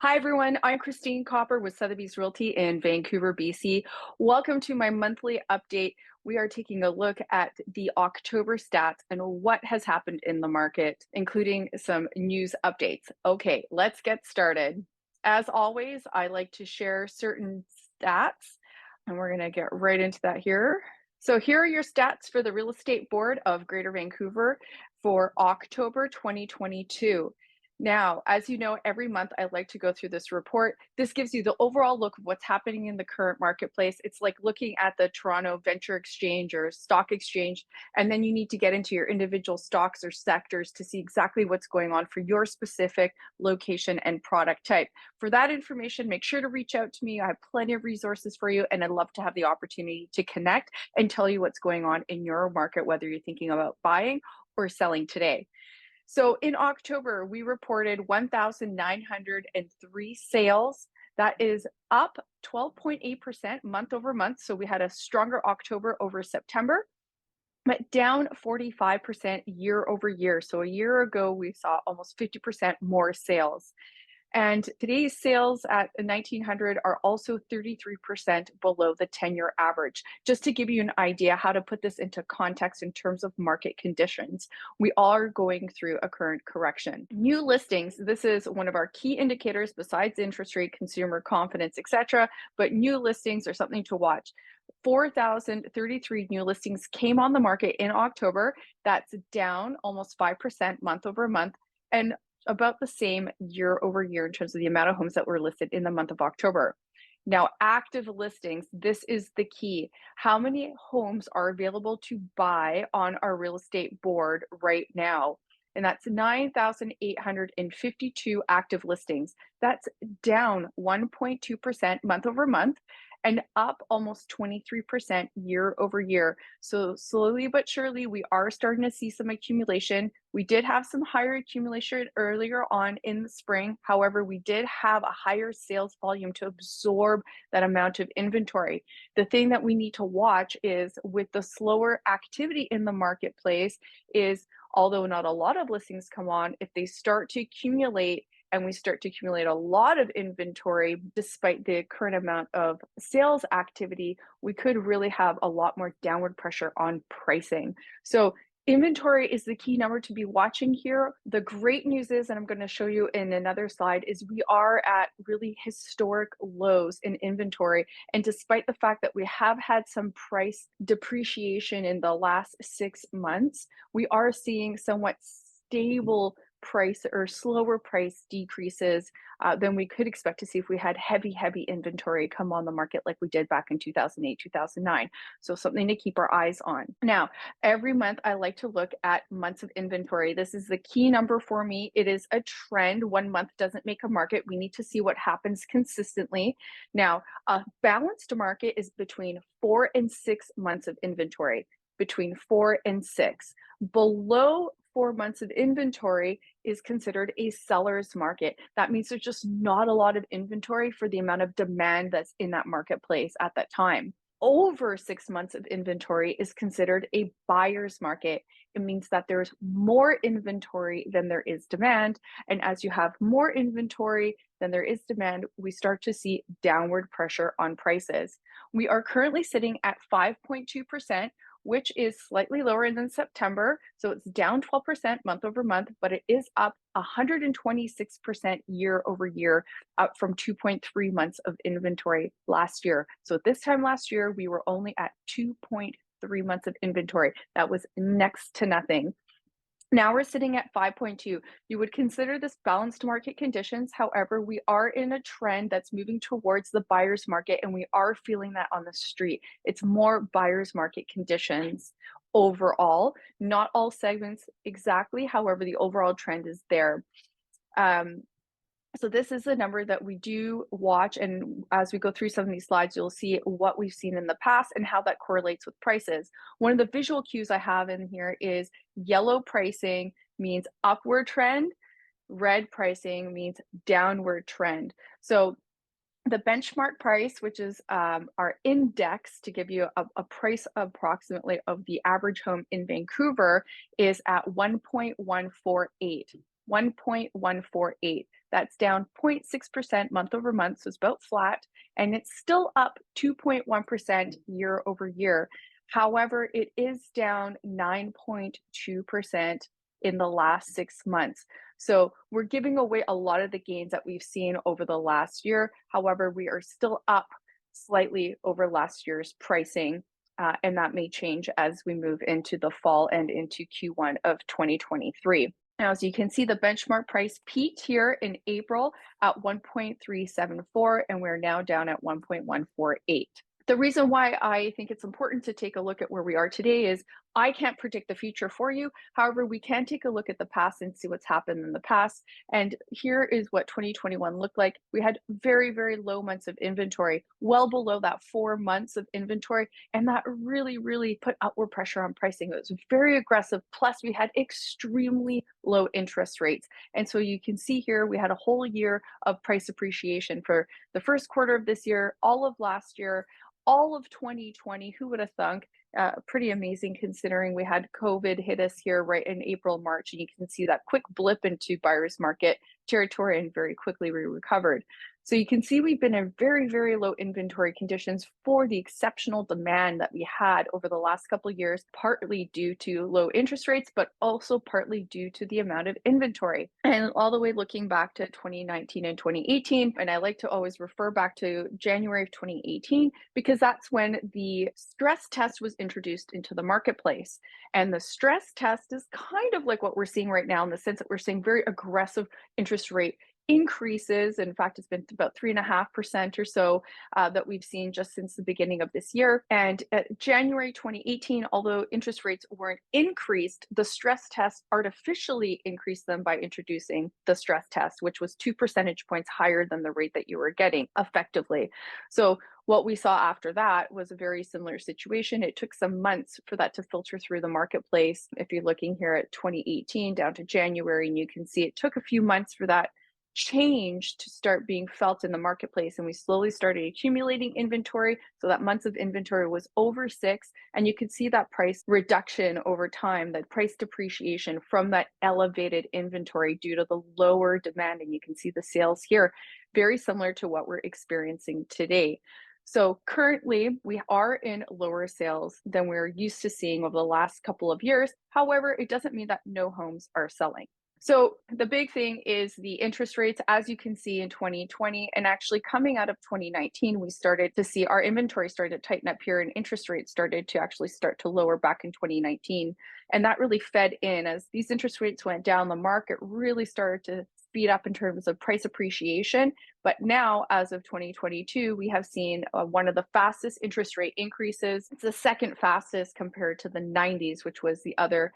Hi, everyone. I'm Christine Kopr with Sotheby's Realty in Vancouver, BC. Welcome to my monthly update. We are taking a look at the October stats and what has happened in the market, including some news updates. Okay, let's get started. As always, I like to share certain stats, and we're going to get right into that here. So here are your stats for the Real Estate Board of Greater Vancouver for October 2022. Now, as you know, every month I like to go through this report. This gives you the overall look of what's happening in the current marketplace. It's like looking at the Toronto Venture Exchange or Stock Exchange, and then you need to get into your individual stocks or sectors to see exactly what's going on for your specific location and product type. For that information, make sure to reach out to me. I have plenty of resources for you, and I'd love to have the opportunity to connect and tell you what's going on in your market, whether you're thinking about buying or selling today. So in October, we reported 1,903 sales. That is up 12.8% month over month. So we had a stronger October over September, but down 45% year over year. So a year ago, we saw almost 50% more sales. And today's sales at 1,900 are also 33% below the 10-year average. Just to give you an idea how to put this into context in terms of market conditions, we are going through a current correction. New listings, this is one of our key indicators besides interest rate, consumer confidence, etc. But new listings are something to watch. 4,033 new listings came on the market in October. That's down almost 5% month over month, and about the same year over year in terms of the amount of homes that were listed in the month of October. Now, active listings, this is the key. How many homes are available to buy on our real estate board right now? And that's 9,852 active listings. That's down 1.2% month over month and up almost 23% year over year. So slowly but surely, we are starting to see some accumulation. We did have some higher accumulation earlier on in the spring. However, we did have a higher sales volume to absorb that amount of inventory. The thing that we need to watch is with the slower activity in the marketplace is, although not a lot of listings come on, if they start to accumulate and we start to accumulate a lot of inventory despite the current amount of sales activity, we could really have a lot more downward pressure on pricing. So inventory is the key number to be watching here. The great news is, and I'm going to show you in another slide, is we are at really historic lows in inventory. And despite the fact that we have had some price depreciation in the last 6 months, we are seeing somewhat stable price or slower price decreases than we could expect to see if we had heavy inventory come on the market like we did back in 2008, 2009. So something to keep our eyes on. Now, every month I like to look at months of inventory. This is the key number for me. It is a trend. 1 month doesn't make a market. We need to see what happens consistently. Now, a balanced market is between 4 and 6 months of inventory, between 4 and 6. Below 4 months of inventory is considered a seller's market. That means there's just not a lot of inventory for the amount of demand that's in that marketplace at that time. Over 6 months of inventory is considered a buyer's market. It means that there's more inventory than there is demand. And as you have more inventory than there is demand, we start to see downward pressure on prices. We are currently sitting at 5.2%, which is slightly lower than September. So it's down 12% month over month, but it is up 126% year over year, up from 2.3 months of inventory last year. So at this time last year, we were only at 2.3 months of inventory. That was next to nothing. Now we're sitting at 5.2. You would consider this balanced market conditions. However, we are in a trend that's moving towards the buyer's market, and we are feeling that on the street. It's more buyer's market conditions overall, not all segments exactly. However, the overall trend is there. So this is a number that we do watch, and as we go through some of these slides, you'll see what we've seen in the past and how that correlates with prices. One of the visual cues I have in here is yellow pricing means upward trend, red pricing means downward trend. So the benchmark price, which is our index to give you a price approximately of the average home in Vancouver, is at 1.148. 1.148. That's down 0.6% month over month, so it's about flat, and it's still up 2.1% year over year. However, it is down 9.2% in the last 6 months. So we're giving away a lot of the gains that we've seen over the last year. However, we are still up slightly over last year's pricing, and that may change as we move into the fall and into Q1 of 2023. Now, as you can see, the benchmark price peaked here in April at 1.374, and we're now down at 1.148. The reason why I think it's important to take a look at where we are today is I can't predict the future for you. However, we can take a look at the past and see what's happened in the past. And here is what 2021 looked like. We had very, very low months of inventory, well below that 4 months of inventory. And that really, really put upward pressure on pricing. It was very aggressive. Plus, we had extremely low interest rates. And so you can see here, we had a whole year of price appreciation for the first quarter of this year, all of last year, all of 2020. Who would have thunk? Pretty amazing considering we had COVID hit us here right in April, March, and you can see that quick blip into buyer's market territory, and very quickly we recovered. So you can see we've been in very, very low inventory conditions for the exceptional demand that we had over the last couple of years, partly due to low interest rates, but also partly due to the amount of inventory. And all the way looking back to 2019 and 2018, and I like to always refer back to January of 2018, because that's when the stress test was introduced into the marketplace. And the stress test is kind of like what we're seeing right now in the sense that we're seeing very aggressive interest rate increases. In fact, it's been about 3.5% or so that we've seen just since the beginning of this year. And January 2018, although interest rates weren't increased, the stress test artificially increased them by introducing the stress test, which was 2 percentage points higher than the rate that you were getting effectively. So what we saw after that was a very similar situation. It took some months for that to filter through the marketplace. If you're looking here at 2018 down to January, and you can see it took a few months for that change to start being felt in the marketplace, and we slowly started accumulating inventory, so that months of inventory was over 6, and you could see that price reduction over time, that price depreciation from that elevated inventory due to the lower demand. And you can see the sales here, very similar to what we're experiencing today. So currently we are in lower sales than we're used to seeing over the last couple of years. However, it doesn't mean that no homes are selling. So the big thing is the interest rates, as you can see in 2020, and actually coming out of 2019, we started to see our inventory started to tighten up here, and interest rates started to actually start to lower back in 2019. And that really fed in as these interest rates went down, the market really started to speed up in terms of price appreciation. But now, as of 2022, we have seen one of the fastest interest rate increases. It's the second fastest compared to the 90s, which was the other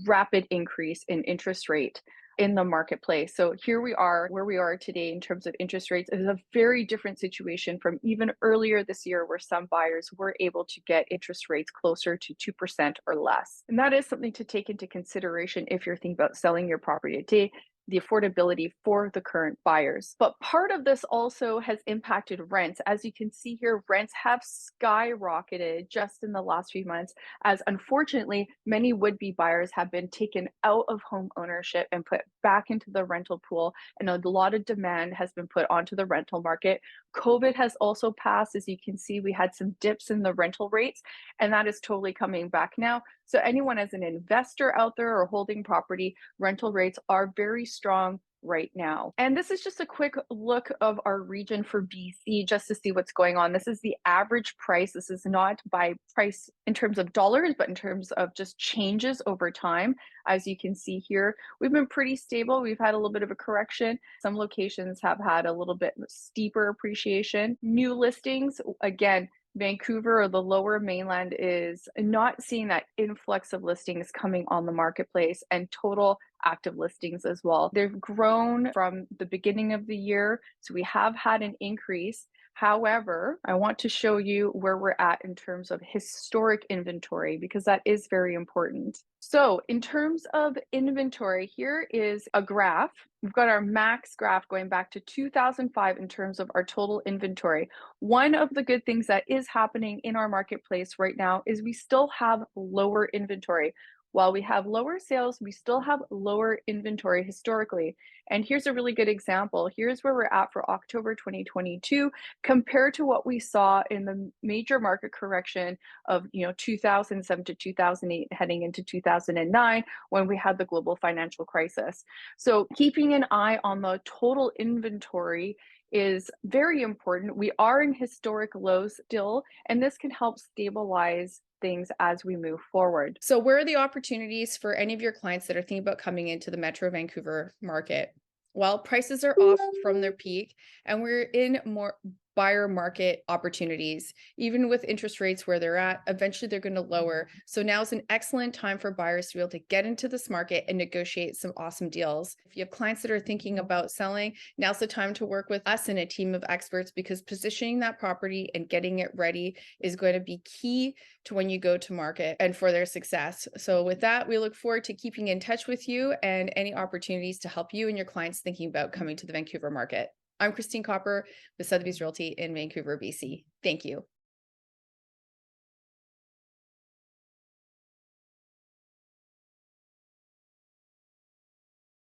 rapid increase in interest rate in the marketplace. So here we are, where we are today in terms of interest rates. It is a very different situation from even earlier this year, where some buyers were able to get interest rates closer to 2% or less. And that is something to take into consideration if you're thinking about selling your property today, the affordability for the current buyers. But part of this also has impacted rents. As you can see here, rents have skyrocketed just in the last few months, as unfortunately, many would-be buyers have been taken out of home ownership and put back into the rental pool, and a lot of demand has been put onto the rental market. COVID has also passed. As you can see, we had some dips in the rental rates, and that is totally coming back now. So anyone as an investor out there or holding property, rental rates are very strong right now. And this is just a quick look of our region for BC, just to see what's going on. This is the average price. This is not by price in terms of dollars, but in terms of just changes over time. As you can see here, we've been pretty stable. We've had a little bit of a correction. Some locations have had a little bit steeper appreciation. New listings, again, Vancouver or the lower mainland is not seeing that influx of listings coming on the marketplace, and total active listings as well. They've grown from the beginning of the year, so we have had an increase. However, I want to show you where we're at in terms of historic inventory, because that is very important. So in terms of inventory, here is a graph. We've got our max graph going back to 2005 in terms of our total inventory. One of the good things that is happening in our marketplace right now is we still have lower inventory. While we have lower sales, we still have lower inventory historically. And here's a really good example. Here's where we're at for October 2022 compared to what we saw in the major market correction of 2007 to 2008 heading into 2009 when we had the global financial crisis. So keeping an eye on the total inventory is very important. We are in historic lows still, and this can help stabilize things as we move forward. So, where are the opportunities for any of your clients that are thinking about coming into the Metro Vancouver market? Well, prices are off from their peak, and we're in more buyer market opportunities. Even with interest rates where they're at, eventually they're going to lower. So, now is an excellent time for buyers to be able to get into this market and negotiate some awesome deals. If you have clients that are thinking about selling, now's the time to work with us and a team of experts because positioning that property and getting it ready is going to be key to when you go to market and for their success. So, with that, we look forward to keeping in touch with you and any opportunities to help you and your clients thinking about coming to the Vancouver market. I'm Christine Kopr with Sotheby's Realty in Vancouver, BC. Thank you.